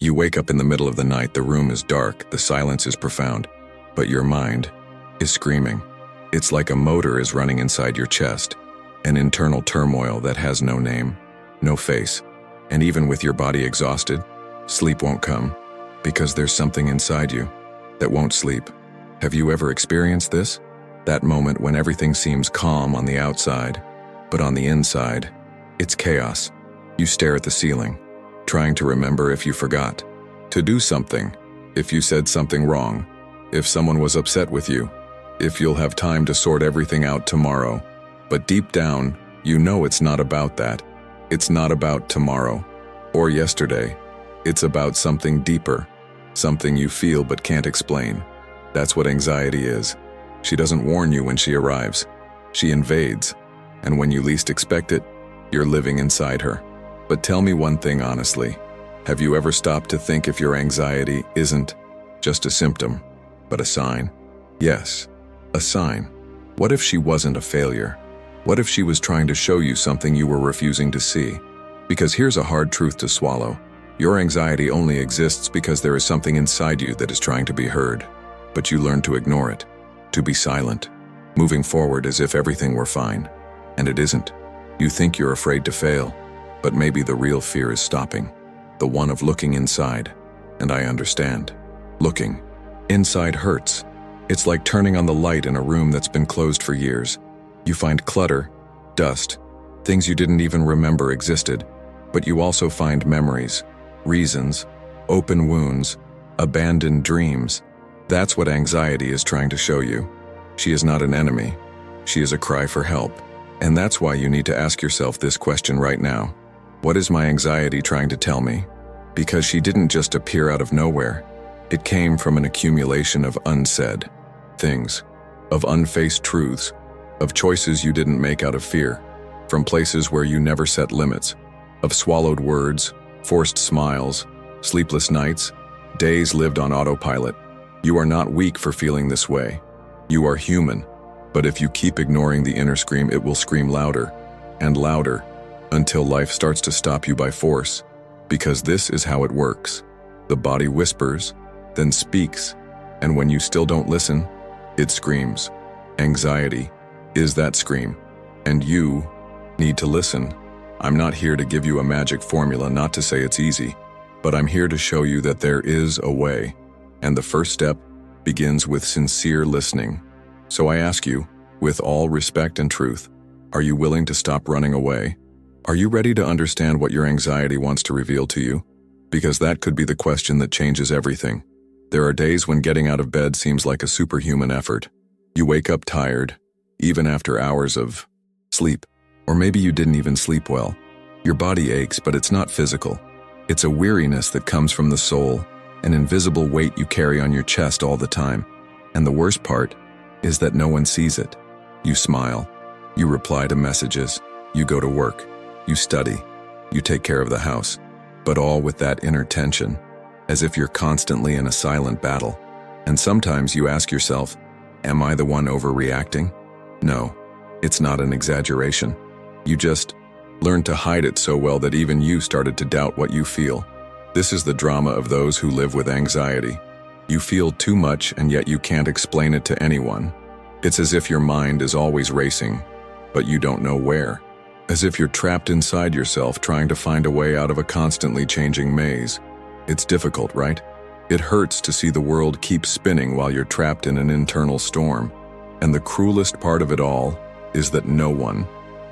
You wake up in the middle of the night, the room is dark, the silence is profound, but your mind is screaming. It's like a motor is running inside your chest, an internal turmoil that has no name, no face, and even with your body exhausted, sleep won't come, because there's something inside you that won't sleep. Have you ever experienced this? That moment when everything seems calm on the outside, but on the inside, it's chaos. You stare at the ceiling, trying to remember if you forgot to do something, if you said something wrong, if someone was upset with you, if you'll have time to sort everything out tomorrow. But deep down, you know it's not about that. It's not about tomorrow or yesterday. It's about something deeper, something you feel but can't explain. That's what anxiety is. She doesn't warn you when she arrives. She invades, and when you least expect it, you're living inside her. But tell me one thing honestly. Have you ever stopped to think if your anxiety isn't just a symptom, but a sign? Yes, a sign. What if she wasn't a failure? What if she was trying to show you something you were refusing to see? Because here's a hard truth to swallow. Your anxiety only exists because there is something inside you that is trying to be heard. But you learn to ignore it, to be silent, moving forward as if everything were fine. And it isn't. You think you're afraid to fail, but maybe the real fear is stopping, the one of looking inside. And I understand. Looking inside hurts. It's like turning on the light in a room that's been closed for years. You find clutter, dust, things you didn't even remember existed, but you also find memories, reasons, open wounds, abandoned dreams. That's what anxiety is trying to show you. She is not an enemy. She is a cry for help. And that's why you need to ask yourself this question right now. What is my anxiety trying to tell me? Because she didn't just appear out of nowhere. It came from an accumulation of unsaid things, of unfaced truths, of choices you didn't make out of fear, from places where you never set limits, of swallowed words, forced smiles, sleepless nights, days lived on autopilot. You are not weak for feeling this way. You are human. But if you keep ignoring the inner scream, it will scream louder and louder until life starts to stop you by force. Because this is how it works. The body whispers, then speaks, and when you still don't listen, it screams. Anxiety is that scream, and you need to listen. I'm not here to give you a magic formula, not to say it's easy, but I'm here to show you that there is a way, and the first step begins with sincere listening. So I ask you, with all respect and truth, are you willing to stop running away? Are you ready to understand what your anxiety wants to reveal to you? Because that could be the question that changes everything. There are days when getting out of bed seems like a superhuman effort. You wake up tired, even after hours of sleep. Or maybe you didn't even sleep well. Your body aches, but it's not physical. It's a weariness that comes from the soul, an invisible weight you carry on your chest all the time. And the worst part is that no one sees it. You smile, you reply to messages, you go to work, you study, you take care of the house, but all with that inner tension, as if you're constantly in a silent battle. And sometimes you ask yourself, am I the one overreacting? No, it's not an exaggeration. You just learned to hide it so well that even you started to doubt what you feel. This is the drama of those who live with anxiety. You feel too much and yet you can't explain it to anyone. It's as if your mind is always racing, but you don't know where. As if you're trapped inside yourself trying to find a way out of a constantly changing maze. It's difficult, right? It hurts to see the world keep spinning while you're trapped in an internal storm. And the cruelest part of it all is that no one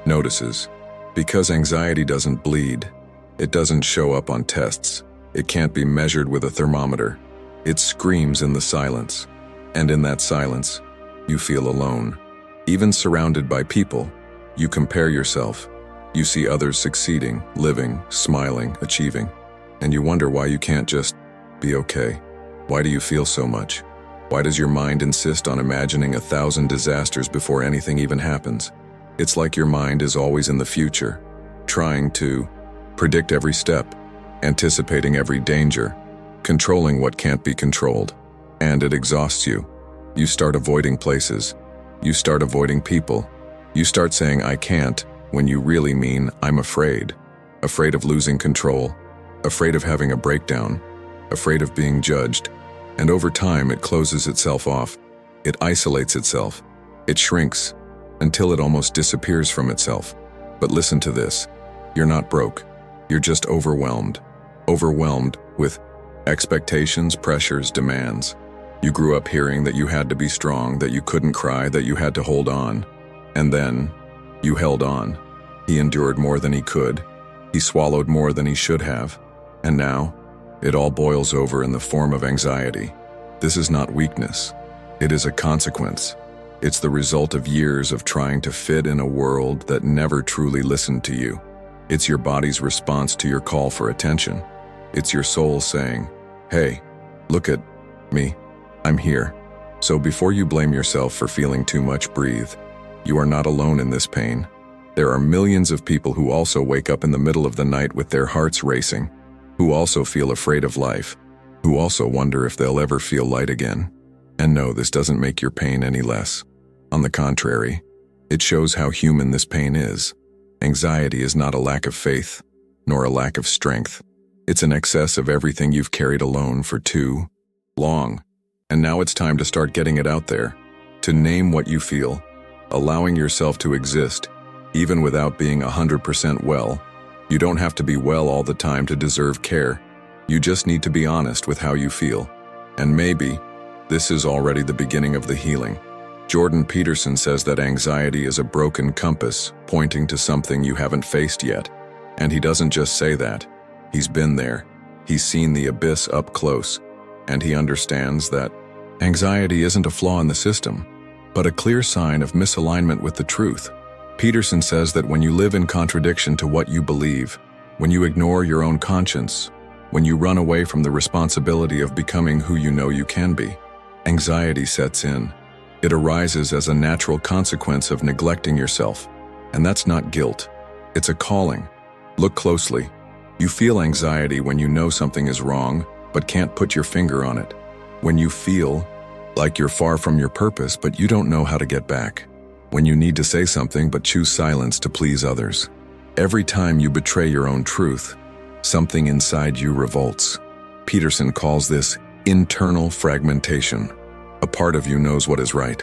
notices. Because anxiety doesn't bleed. It doesn't show up on tests. It can't be measured with a thermometer. It screams in the silence, and in that silence, you feel alone. Even surrounded by people, you compare yourself. You see others succeeding, living, smiling, achieving, and you wonder why you can't just be okay. Why do you feel so much? Why does your mind insist on imagining 1,000 disasters before anything even happens? It's like your mind is always in the future, trying to predict every step, anticipating every danger, controlling what can't be controlled, and it exhausts you. You start avoiding places. You start avoiding people. You start saying, I can't, when you really mean, I'm afraid. Afraid of losing control. Afraid of having a breakdown. afraid of being judged, and over time it closes itself off. It isolates itself. It shrinks until it almost disappears from itself. But listen to this. You're not broke. You're just overwhelmed. Overwhelmed with expectations, pressures, demands. You grew up hearing that you had to be strong, that you couldn't cry, that you had to hold on. And then you held on. He endured more than he could. He swallowed more than he should have. And now, it all boils over in the form of anxiety. This is not weakness. It is a consequence. It's the result of years of trying to fit in a world that never truly listened to you. It's your body's response to your call for attention. It's your soul saying, "Hey, look at me. I'm here." So before you blame yourself for feeling too much, breathe. You are not alone in this pain. There are millions of people who also wake up in the middle of the night with their hearts racing, who also feel afraid of life, who also wonder if they'll ever feel light again. And no, this doesn't make your pain any less. On the contrary, it shows how human this pain is. Anxiety is not a lack of faith, nor a lack of strength. It's an excess of everything you've carried alone for too long. And now it's time to start getting it out there, to name what you feel, allowing yourself to exist, even without being 100% well. You don't have to be well all the time to deserve care. You just need to be honest with how you feel. And maybe this is already the beginning of the healing. Jordan Peterson says that anxiety is a broken compass pointing to something you haven't faced yet. And he doesn't just say that. He's been there. He's seen the abyss up close. And he understands that anxiety isn't a flaw in the system, but a clear sign of misalignment with the truth. Peterson says that when you live in contradiction to what you believe, when you ignore your own conscience, when you run away from the responsibility of becoming who you know you can be, anxiety sets in. It arises as a natural consequence of neglecting yourself. And that's not guilt. It's a calling. Look closely. You feel anxiety when you know something is wrong, but can't put your finger on it. When you feel like you're far from your purpose, but you don't know how to get back. When you need to say something, but choose silence to please others. Every time you betray your own truth, something inside you revolts. Peterson calls this internal fragmentation. A part of you knows what is right.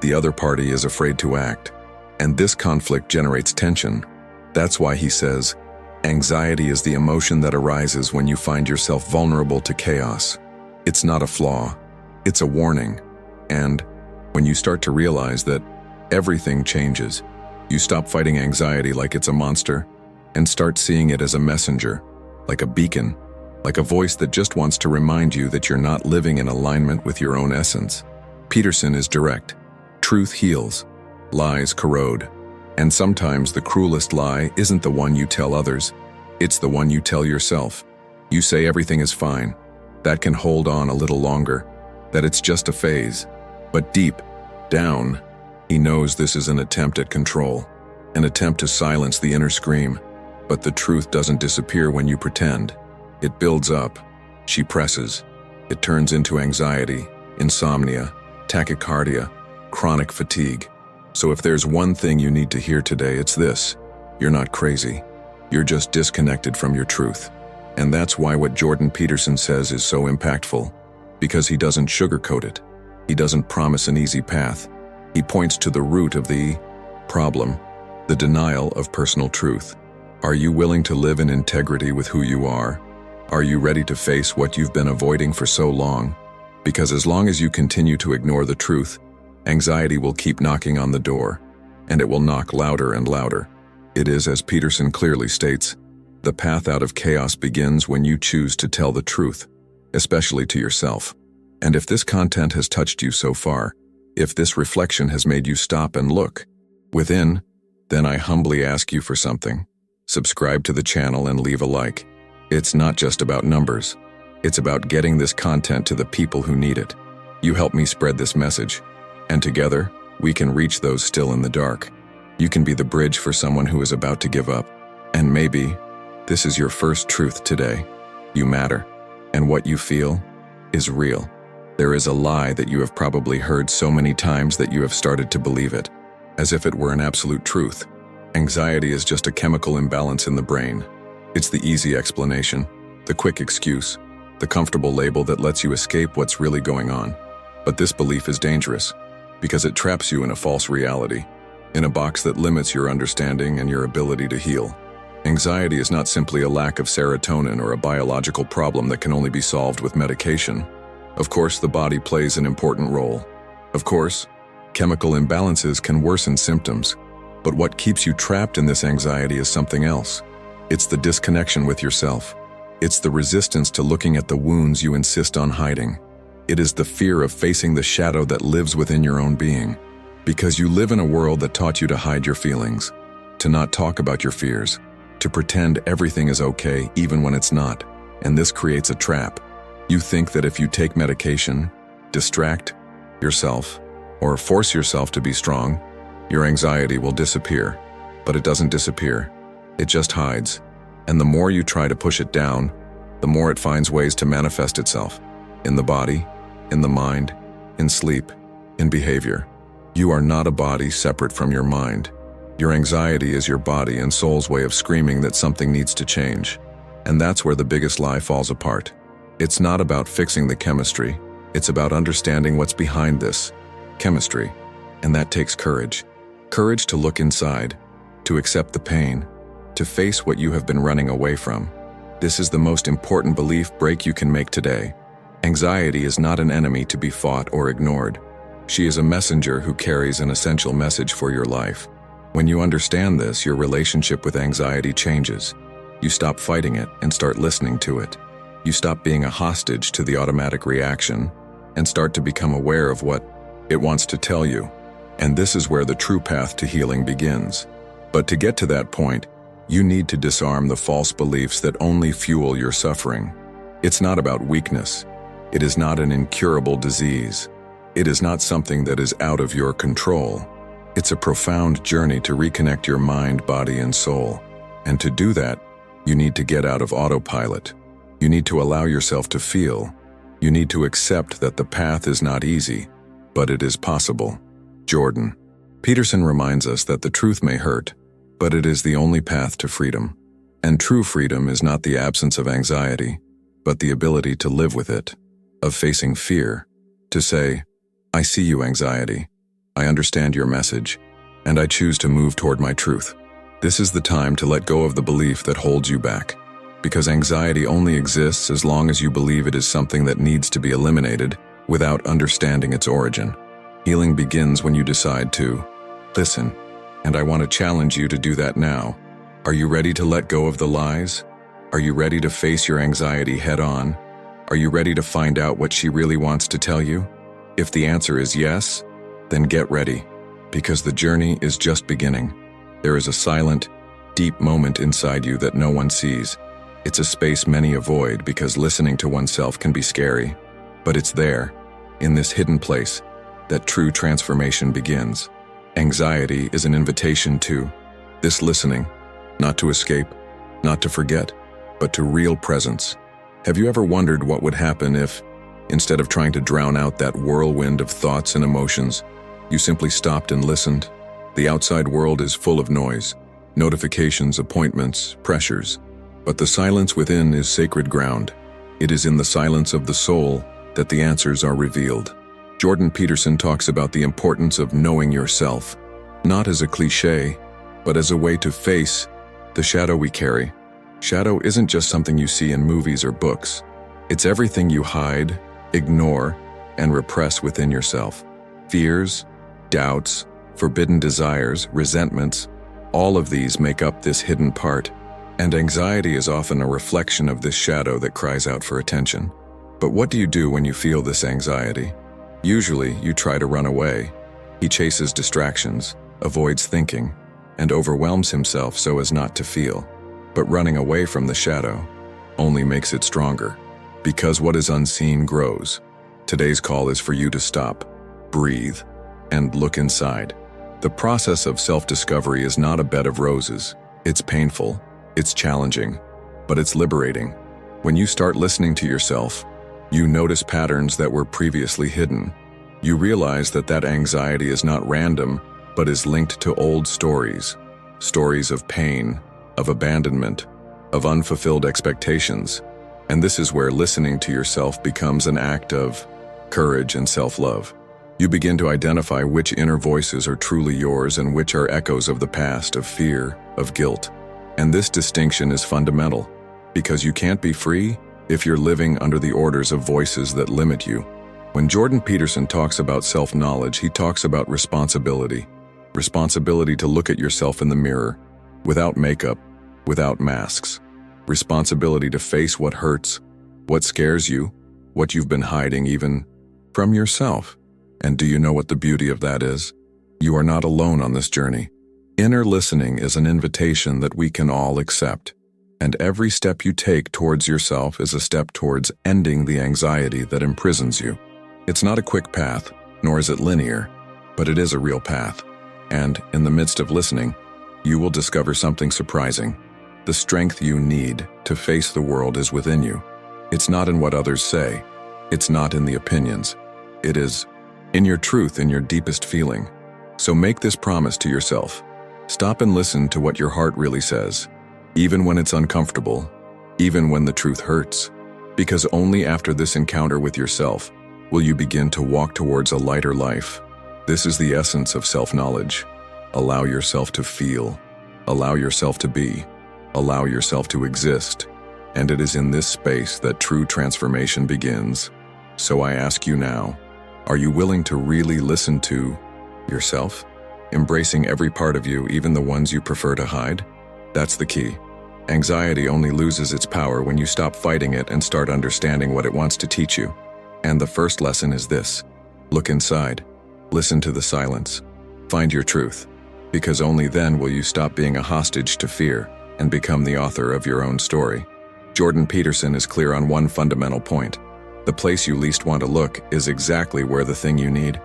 The other party is afraid to act. And this conflict generates tension. That's why he says, anxiety is the emotion that arises when you find yourself vulnerable to chaos. It's not a flaw. It's a warning. And when you start to realize that everything changes, you stop fighting anxiety like it's a monster and start seeing it as a messenger, like a beacon, like a voice that just wants to remind you that you're not living in alignment with your own essence. Peterson is direct. Truth heals. Lies corrode. And sometimes the cruelest lie isn't the one you tell others. It's the one you tell yourself. You say everything is fine. That can hold on a little longer. That it's just a phase. But deep down, he knows this is an attempt at control. An attempt to silence the inner scream. But the truth doesn't disappear when you pretend. It builds up. She presses. It turns into anxiety, insomnia, tachycardia, chronic fatigue. So if there's one thing you need to hear today, it's this. You're not crazy. You're just disconnected from your truth. And that's why what Jordan Peterson says is so impactful. Because he doesn't sugarcoat it. He doesn't promise an easy path. He points to the root of the problem, the denial of personal truth. Are you willing to live in integrity with who you are? Are you ready to face what you've been avoiding for so long? Because as long as you continue to ignore the truth, anxiety will keep knocking on the door, and it will knock louder and louder. It is, as Peterson clearly states, the path out of chaos begins when you choose to tell the truth, especially to yourself. And if this content has touched you so far, if this reflection has made you stop and look within, then I humbly ask you for something. Subscribe to the channel and leave a like. It's not just about numbers. It's about getting this content to the people who need it. You help me spread this message, and together, we can reach those still in the dark. You can be the bridge for someone who is about to give up. And maybe this is your first truth today. You matter, and what you feel is real. There is a lie that you have probably heard so many times that you have started to believe it, as if it were an absolute truth. Anxiety is just a chemical imbalance in the brain. It's the easy explanation, the quick excuse, the comfortable label that lets you escape what's really going on. But this belief is dangerous because it traps you in a false reality, in a box that limits your understanding and your ability to heal. Anxiety is not simply a lack of serotonin or a biological problem that can only be solved with medication. Of course, the body plays an important role. Of course, chemical imbalances can worsen symptoms, but what keeps you trapped in this anxiety is something else. It's the disconnection with yourself. It's the resistance to looking at the wounds you insist on hiding. It is the fear of facing the shadow that lives within your own being. Because you live in a world that taught you to hide your feelings, to not talk about your fears, to pretend everything is okay even when it's not, and this creates a trap. You think that if you take medication, distract yourself, or force yourself to be strong, your anxiety will disappear. But it doesn't disappear. It just hides. And the more you try to push it down, the more it finds ways to manifest itself. In the body, in the mind, in sleep, in behavior. You are not a body separate from your mind. Your anxiety is your body and soul's way of screaming that something needs to change. And that's where the biggest lie falls apart. It's not about fixing the chemistry. It's about understanding what's behind this chemistry. And that takes courage. Courage to look inside, to accept the pain, to face what you have been running away from. This is the most important belief break you can make today. Anxiety is not an enemy to be fought or ignored. She is a messenger who carries an essential message for your life. When you understand this, your relationship with anxiety changes. You stop fighting it and start listening to it. You stop being a hostage to the automatic reaction and start to become aware of what it wants to tell you. And this is where the true path to healing begins. But to get to that point, you need to disarm the false beliefs that only fuel your suffering. It's not about weakness. It is not an incurable disease. It is not something that is out of your control. It's a profound journey to reconnect your mind, body, and soul. And to do that, you need to get out of autopilot. You need to allow yourself to feel. You need to accept that the path is not easy, but it is possible. Jordan Peterson reminds us that the truth may hurt, but it is the only path to freedom. And true freedom is not the absence of anxiety, but the ability to live with it, of facing fear, to say, I see you, anxiety. I understand your message, and I choose to move toward my truth. This is the time to let go of the belief that holds you back, because anxiety only exists as long as you believe it is something that needs to be eliminated without understanding its origin. Healing begins when you decide to listen, and I want to challenge you to do that now. Are you ready to let go of the lies? Are you ready to face your anxiety head on? Are you ready to find out what she really wants to tell you? If the answer is yes, then get ready, because the journey is just beginning. There is a silent, deep moment inside you that no one sees. It's a space many avoid because listening to oneself can be scary. But it's there, in this hidden place, that true transformation begins. Anxiety is an invitation to this listening, not to escape, not to forget, but to real presence. Have you ever wondered what would happen if, instead of trying to drown out that whirlwind of thoughts and emotions, you simply stopped and listened? The outside world is full of noise, notifications, appointments, pressures. But the silence within is sacred ground. It is in the silence of the soul that the answers are revealed. Jordan Peterson talks about the importance of knowing yourself, not as a cliché, but as a way to face the shadow we carry. Shadow isn't just something you see in movies or books. It's everything you hide, ignore, and repress within yourself. Fears, doubts, forbidden desires, resentments, all of these make up this hidden part. And anxiety is often a reflection of this shadow that cries out for attention. But what do you do when you feel this anxiety? Usually, you try to run away. He chases distractions, avoids thinking, and overwhelms himself so as not to feel. But running away from the shadow only makes it stronger, because what is unseen grows. Today's call is for you to stop, breathe, and look inside. The process of self-discovery is not a bed of roses. It's painful, it's challenging, but it's liberating. When you start listening to yourself, you notice patterns that were previously hidden. You realize that anxiety is not random, but is linked to old stories. Stories of pain, of abandonment, of unfulfilled expectations. And this is where listening to yourself becomes an act of courage and self-love. You begin to identify which inner voices are truly yours and which are echoes of the past, of fear, of guilt. And this distinction is fundamental, because you can't be free if you're living under the orders of voices that limit you. When Jordan Peterson talks about self-knowledge, he talks about responsibility. Responsibility to look at yourself in the mirror, without makeup, without masks. Responsibility to face what hurts, what scares you, what you've been hiding even from yourself. And do you know what the beauty of that is? You are not alone on this journey. Inner listening is an invitation that we can all accept. And every step you take towards yourself is a step towards ending the anxiety that imprisons you. It's not a quick path, nor is it linear, but it is a real path. And in the midst of listening, you will discover something surprising. The strength you need to face the world is within you. It's not in what others say. It's not in the opinions. It is in your truth, in your deepest feeling. So make this promise to yourself. Stop and listen to what your heart really says, even when it's uncomfortable, even when the truth hurts. Because only after this encounter with yourself will you begin to walk towards a lighter life. This is the essence of self-knowledge. Allow yourself to feel. Allow yourself to be. Allow yourself to exist. And it is in this space that true transformation begins. So I ask you now, are you willing to really listen to yourself? Embracing every part of you, even the ones you prefer to hide? That's the key. Anxiety only loses its power when you stop fighting it and start understanding what it wants to teach you. And the first lesson is this: look inside. Listen to the silence. Find your truth. Because only then will you stop being a hostage to fear and become the author of your own story. Jordan Peterson is clear on one fundamental point. The place you least want to look is exactly where the thing you need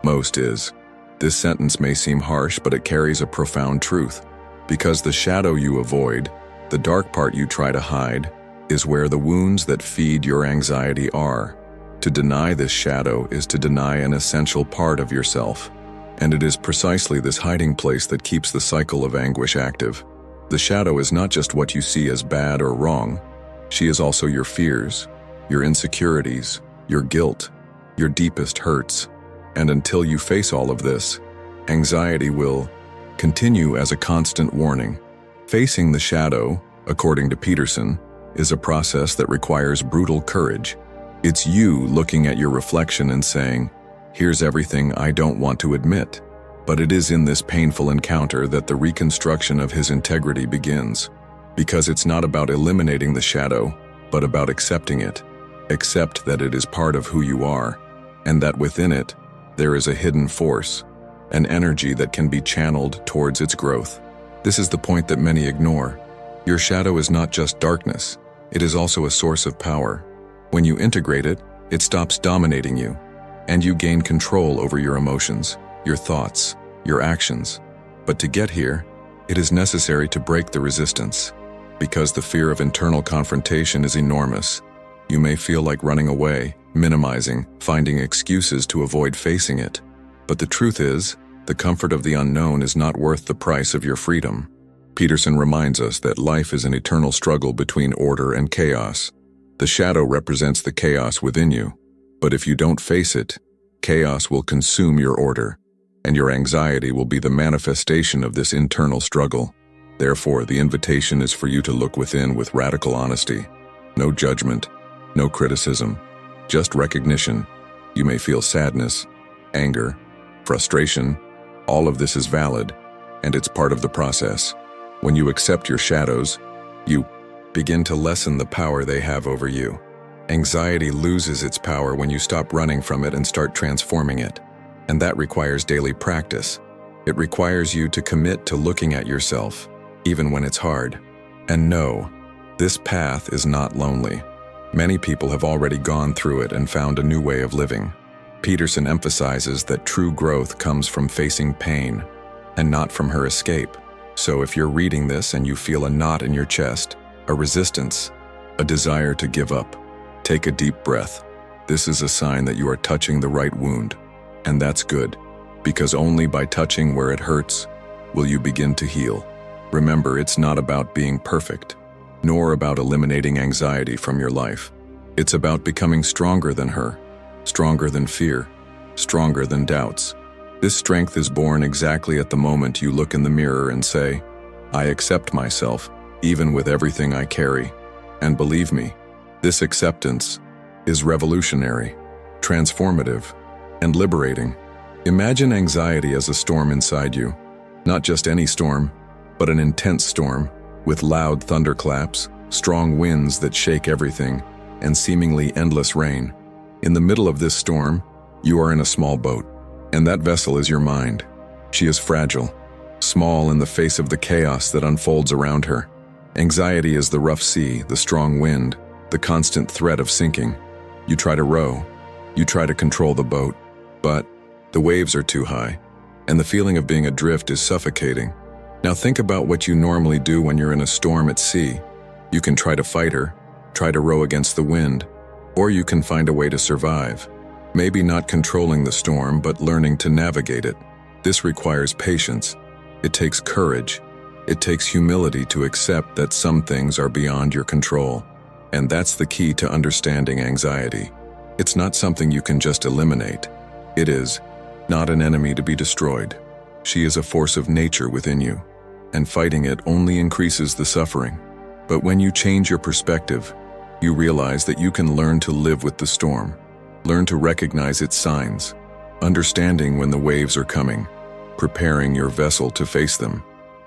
most is. This sentence may seem harsh, but it carries a profound truth. Because the shadow you avoid, the dark part you try to hide, is where the wounds that feed your anxiety are. To deny this shadow is to deny an essential part of yourself. And it is precisely this hiding place that keeps the cycle of anguish active. The shadow is not just what you see as bad or wrong. She is also your fears, your insecurities, your guilt, your deepest hurts. And until you face all of this, anxiety will continue as a constant warning. Facing the shadow, according to Peterson, is a process that requires brutal courage. It's you looking at your reflection and saying, "Here's everything I don't want to admit." But it is in this painful encounter that the reconstruction of his integrity begins. Because it's not about eliminating the shadow, but about accepting it. Accept that it is part of who you are, and that within it, there is a hidden force, an energy that can be channeled towards its growth. This is the point that many ignore. Your shadow is not just darkness, it is also a source of power. When you integrate it, it stops dominating you, and you gain control over your emotions, your thoughts, your actions. But to get here, it is necessary to break the resistance. Because the fear of internal confrontation is enormous. You may feel like running away, minimizing, finding excuses to avoid facing it. But the truth is, the comfort of the unknown is not worth the price of your freedom. Peterson reminds us that life is an eternal struggle between order and chaos. The shadow represents the chaos within you. But if you don't face it, chaos will consume your order, and your anxiety will be the manifestation of this internal struggle. Therefore, the invitation is for you to look within with radical honesty. No judgment, no criticism, just recognition. You may feel sadness, anger, frustration. All of this is valid, and it's part of the process. When you accept your shadows, you begin to lessen the power they have over you. Anxiety loses its power when you stop running from it and start transforming it. And that requires daily practice. It requires you to commit to looking at yourself, even when it's hard. And no, this path is not lonely. Many people have already gone through it and found a new way of living. Peterson emphasizes that true growth comes from facing pain, and not from her escape. So if you're reading this and you feel a knot in your chest, a resistance, a desire to give up, take a deep breath. This is a sign that you are touching the right wound. And that's good, because only by touching where it hurts will you begin to heal. Remember, it's not about being perfect. nor about eliminating anxiety from your life. It's about becoming stronger than her, stronger than fear, stronger than doubts. This strength is born exactly at the moment you look in the mirror and say, I accept myself, even with everything I carry. And believe me, this acceptance is revolutionary, transformative, and liberating. Imagine anxiety as a storm inside you. Not just any storm, but an intense storm, with loud thunderclaps, strong winds that shake everything, and seemingly endless rain. In the middle of this storm, you are in a small boat, and that vessel is your mind. She is fragile, small in the face of the chaos that unfolds around her. Anxiety is the rough sea, the strong wind, the constant threat of sinking. You try to row, you try to control the boat, but the waves are too high, and the feeling of being adrift is suffocating. Now think about what you normally do when you're in a storm at sea. You can try to fight her, try to row against the wind, or you can find a way to survive. Maybe not controlling the storm, but learning to navigate it. This requires patience. It takes courage. It takes humility to accept that some things are beyond your control. And that's the key to understanding anxiety. It's not something you can just eliminate. It is not an enemy to be destroyed. She is a force of nature within you, and fighting it only increases the suffering. But when you change your perspective, you realize that you can learn to live with the storm, learn to recognize its signs, understanding when the waves are coming, preparing your vessel to face them,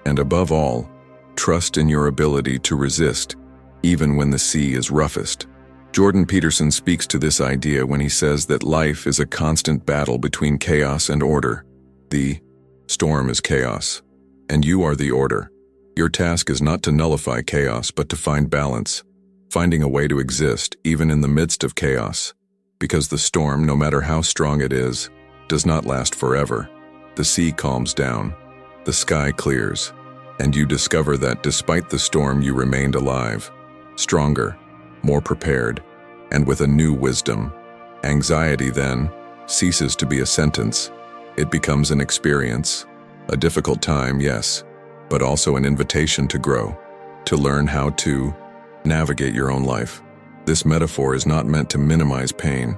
and above all, trust in your ability to resist, even when the sea is roughest. Jordan Peterson speaks to this idea when he says that life is a constant battle between chaos and order. The storm is chaos, and you are the order. Your task is not to nullify chaos, but to find balance, finding a way to exist even in the midst of chaos. Because the storm, no matter how strong it is, does not last forever. The sea calms down, the sky clears, and you discover that despite the storm you remained alive, stronger, more prepared, and with a new wisdom. Anxiety then ceases to be a sentence. It becomes an experience, a difficult time, yes, but also an invitation to grow, to learn how to navigate your own life. This metaphor is not meant to minimize pain,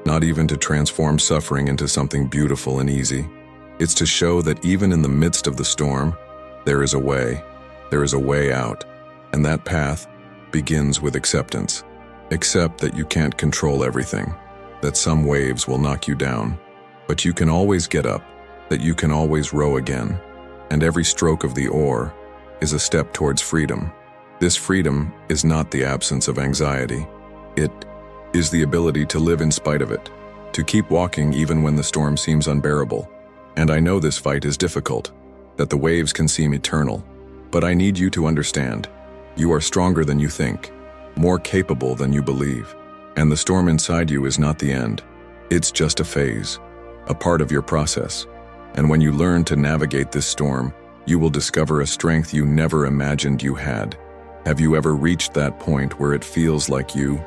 not even to transform suffering into something beautiful and easy. It's to show that even in the midst of the storm, there is a way out, and that path begins with acceptance. Accept that you can't control everything, that some waves will knock you down, but you can always get up, that you can always row again, and every stroke of the oar is a step towards freedom. This freedom is not the absence of anxiety. It is the ability to live in spite of it, to keep walking even when the storm seems unbearable. And I know this fight is difficult, that the waves can seem eternal, but I need you to understand, you are stronger than you think, more capable than you believe, and the storm inside you is not the end. It's just a phase, a part of your process. And when you learn to navigate this storm, you will discover a strength you never imagined you had. Have you ever reached that point where it feels like you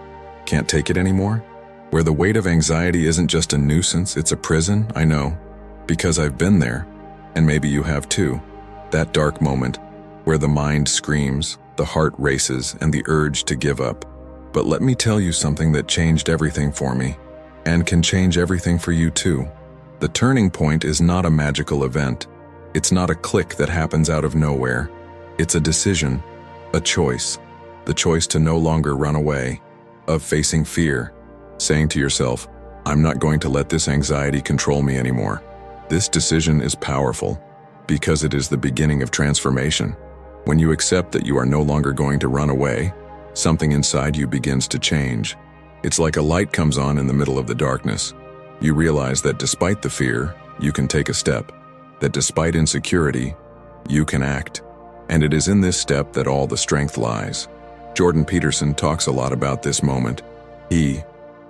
can't take it anymore? Where the weight of anxiety isn't just a nuisance, it's a prison? I know, because I've been there, and maybe you have too. That dark moment where the mind screams, the heart races, and the urge to give up. But let me tell you something that changed everything for me, and can change everything for you too. The turning point is not a magical event. It's not a click that happens out of nowhere. It's a decision, a choice. The choice to no longer run away, of facing fear, saying to yourself, I'm not going to let this anxiety control me anymore. This decision is powerful because it is the beginning of transformation. When you accept that you are no longer going to run away, something inside you begins to change. It's like a light comes on in the middle of the darkness. You realize that despite the fear, you can take a step, that despite insecurity, you can act. And it is in this step that all the strength lies. Jordan Peterson talks a lot about this moment. He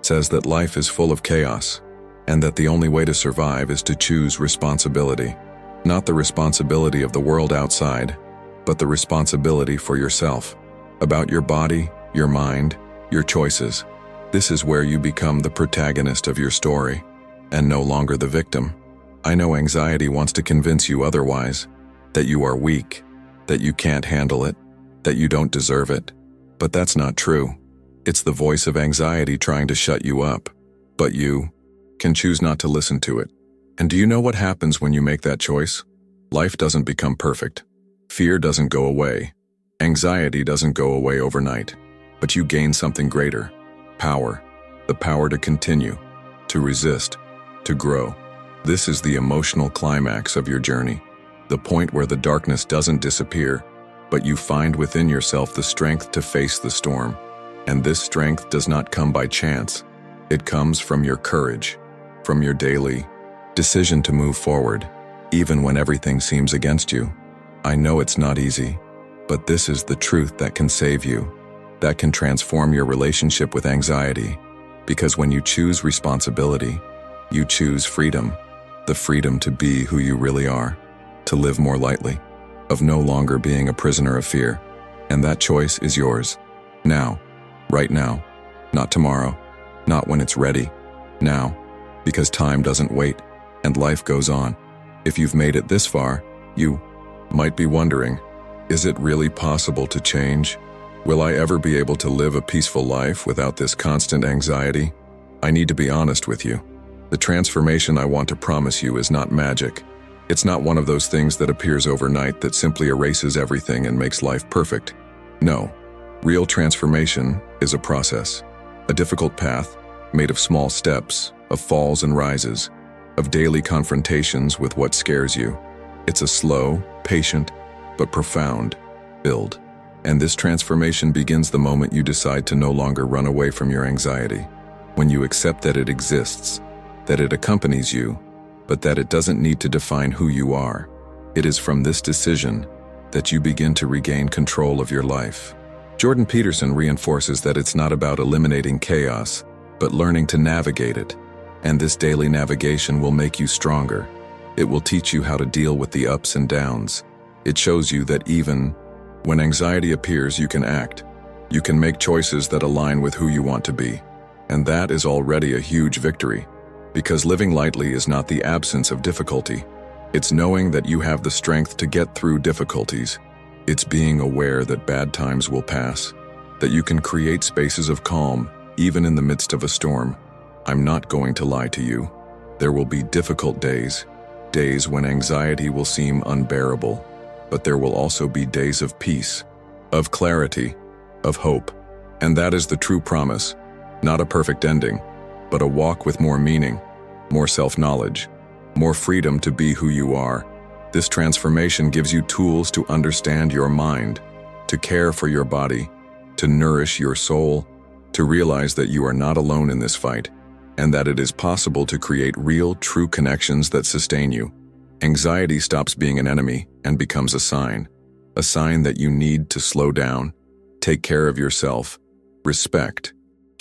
says that life is full of chaos, and that the only way to survive is to choose responsibility. Not the responsibility of the world outside, but the responsibility for yourself, about your body, your mind, your choices. This is where you become the protagonist of your story, and no longer the victim. I know anxiety wants to convince you otherwise, that you are weak, that you can't handle it, that you don't deserve it. But that's not true. It's the voice of anxiety trying to shut you up. But you can choose not to listen to it. And do you know what happens when you make that choice? Life doesn't become perfect. Fear doesn't go away. Anxiety doesn't go away overnight. But you gain something greater. Power. The power to continue, to resist, to grow. This is the emotional climax of your journey. The point where the darkness doesn't disappear, but you find within yourself the strength to face the storm. And this strength does not come by chance. It comes from your courage, from your daily decision to move forward, even when everything seems against you. I know it's not easy, but this is the truth that can save you, that can transform your relationship with anxiety. Because when you choose responsibility, you choose freedom, the freedom to be who you really are, to live more lightly, of no longer being a prisoner of fear. And that choice is yours. Now, right now, not tomorrow, not when it's ready, now, because time doesn't wait and life goes on. If you've made it this far, you might be wondering, is it really possible to change? Will I ever be able to live a peaceful life without this constant anxiety? I need to be honest with you. The transformation I want to promise you is not magic. It's not one of those things that appears overnight that simply erases everything and makes life perfect. No, real transformation is a process, a difficult path made of small steps, of falls and rises, of daily confrontations with what scares you. It's a slow, patient, but profound build. And this transformation begins the moment you decide to no longer run away from your anxiety. When you accept that it exists, that it accompanies you, but that it doesn't need to define who you are. It is from this decision that you begin to regain control of your life. Jordan Peterson reinforces that it's not about eliminating chaos, but learning to navigate it. And this daily navigation will make you stronger. It will teach you how to deal with the ups and downs. It shows you that even when anxiety appears, you can act. You can make choices that align with who you want to be. And that is already a huge victory. Because living lightly is not the absence of difficulty. It's knowing that you have the strength to get through difficulties. It's being aware that bad times will pass, that you can create spaces of calm, even in the midst of a storm. I'm not going to lie to you. There will be difficult days, days when anxiety will seem unbearable. But there will also be days of peace, of clarity, of hope. And that is the true promise, not a perfect ending, but a walk with more meaning, more self-knowledge, more freedom to be who you are. This transformation gives you tools to understand your mind, to care for your body, to nourish your soul, to realize that you are not alone in this fight, and that it is possible to create real, true connections that sustain you. Anxiety stops being an enemy and becomes a sign that you need to slow down, take care of yourself, respect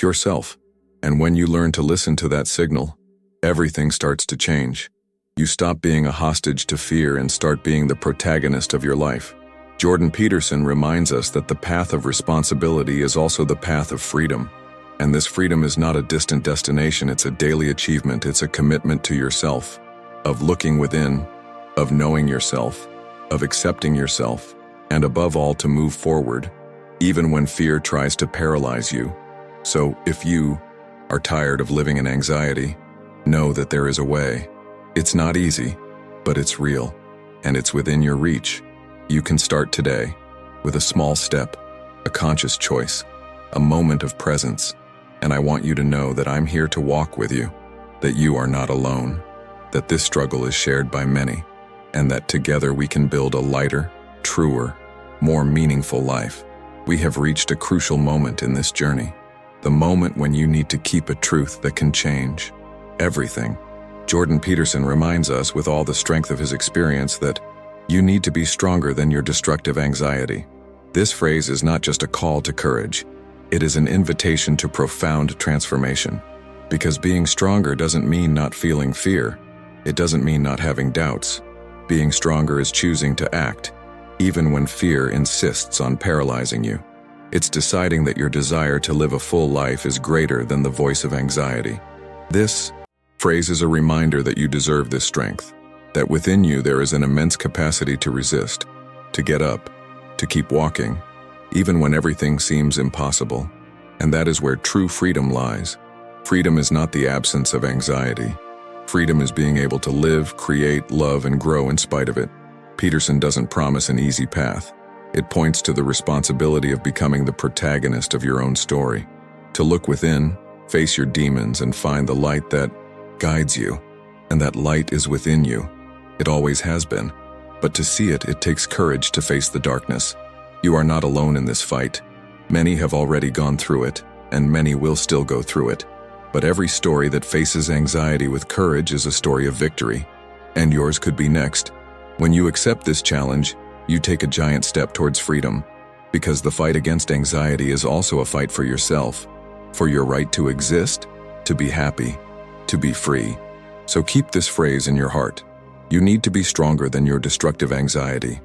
yourself. And when you learn to listen to that signal, everything starts to change. You stop being a hostage to fear and start being the protagonist of your life. Jordan Peterson reminds us that the path of responsibility is also the path of freedom. And this freedom is not a distant destination, it's a daily achievement, it's a commitment to yourself, of looking within, of knowing yourself, of accepting yourself, and above all to move forward, even when fear tries to paralyze you. So if you are tired of living in anxiety, know that there is a way. It's not easy, but it's real, and it's within your reach. You can start today with a small step, a conscious choice, a moment of presence, and I want you to know that I'm here to walk with you, that you are not alone, that this struggle is shared by many, and that together we can build a lighter, truer, more meaningful life. We have reached a crucial moment in this journey, the moment when you need to keep a truth that can change everything. Jordan Peterson reminds us with all the strength of his experience that you need to be stronger than your destructive anxiety. This phrase is not just a call to courage, it is an invitation to profound transformation. Because being stronger doesn't mean not feeling fear. It doesn't mean not having doubts. Being stronger is choosing to act, even when fear insists on paralyzing you. It's deciding that your desire to live a full life is greater than the voice of anxiety. This phrase is a reminder that you deserve this strength, that within you there is an immense capacity to resist, to get up, to keep walking, even when everything seems impossible. And that is where true freedom lies. Freedom is not the absence of anxiety. Freedom is being able to live, create, love, and grow in spite of it. Peterson doesn't promise an easy path. It points to the responsibility of becoming the protagonist of your own story. To look within, face your demons, and find the light that guides you. And that light is within you. It always has been. But to see it, it takes courage to face the darkness. You are not alone in this fight. Many have already gone through it, and many will still go through it. But every story that faces anxiety with courage is a story of victory. And yours could be next. When you accept this challenge, you take a giant step towards freedom. Because the fight against anxiety is also a fight for yourself. For your right to exist, to be happy, to be free. So keep this phrase in your heart. You need to be stronger than your destructive anxiety.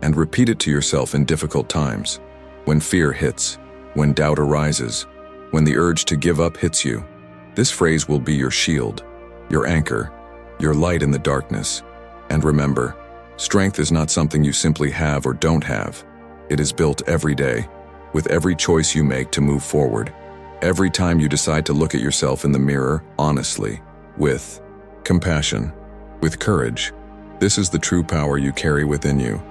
And repeat it to yourself in difficult times. When fear hits, when doubt arises, when the urge to give up hits you. This phrase will be your shield, your anchor, your light in the darkness. And remember, strength is not something you simply have or don't have. It is built every day, with every choice you make to move forward. Every time you decide to look at yourself in the mirror honestly, with compassion, with courage. This is the true power you carry within you.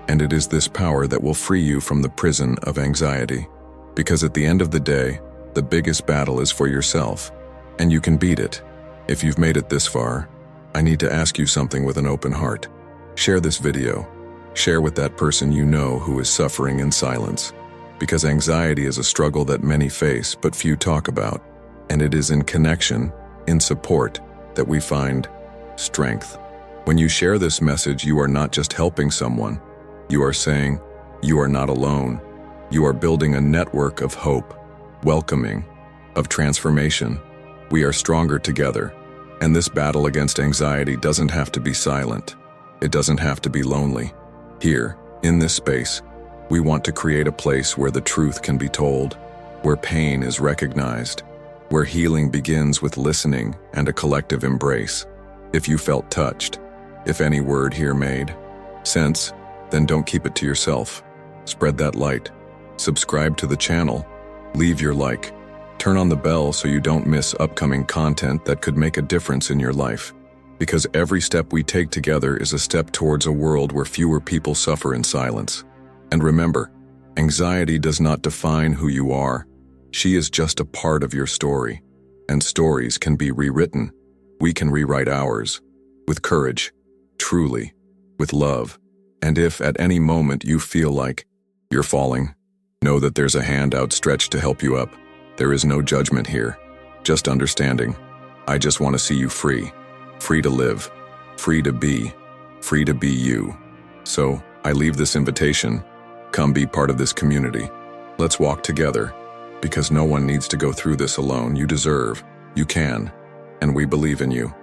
And it is this power that will free you from the prison of anxiety. Because at the end of the day, the biggest battle is for yourself. And you can beat it. If you've made it this far, I need to ask you something with an open heart. Share this video. Share with that person you know who is suffering in silence. Because anxiety is a struggle that many face but few talk about. And it is in connection, in support, that we find strength. When you share this message, you are not just helping someone. You are saying, you are not alone. You are building a network of hope, welcoming, of transformation. We are stronger together. And this battle against anxiety doesn't have to be silent. It doesn't have to be lonely. Here, in this space, we want to create a place where the truth can be told, where pain is recognized, where healing begins with listening and a collective embrace. If you felt touched, if any word here made sense, then don't keep it to yourself. Spread that light. Subscribe to the channel. Leave your like. Turn on the bell so you don't miss upcoming content that could make a difference in your life. Because every step we take together is a step towards a world where fewer people suffer in silence. And remember, anxiety does not define who you are. She is just a part of your story. And stories can be rewritten. We can rewrite ours. With courage. Truly. With love. And if at any moment you feel like you're falling, know that there's a hand outstretched to help you up. There is no judgment here. Just understanding. I just want to see you free. Free to live. Free to be. Free to be you. So, I leave this invitation. Come be part of this community. Let's walk together. Because no one needs to go through this alone. You deserve. You can. And we believe in you.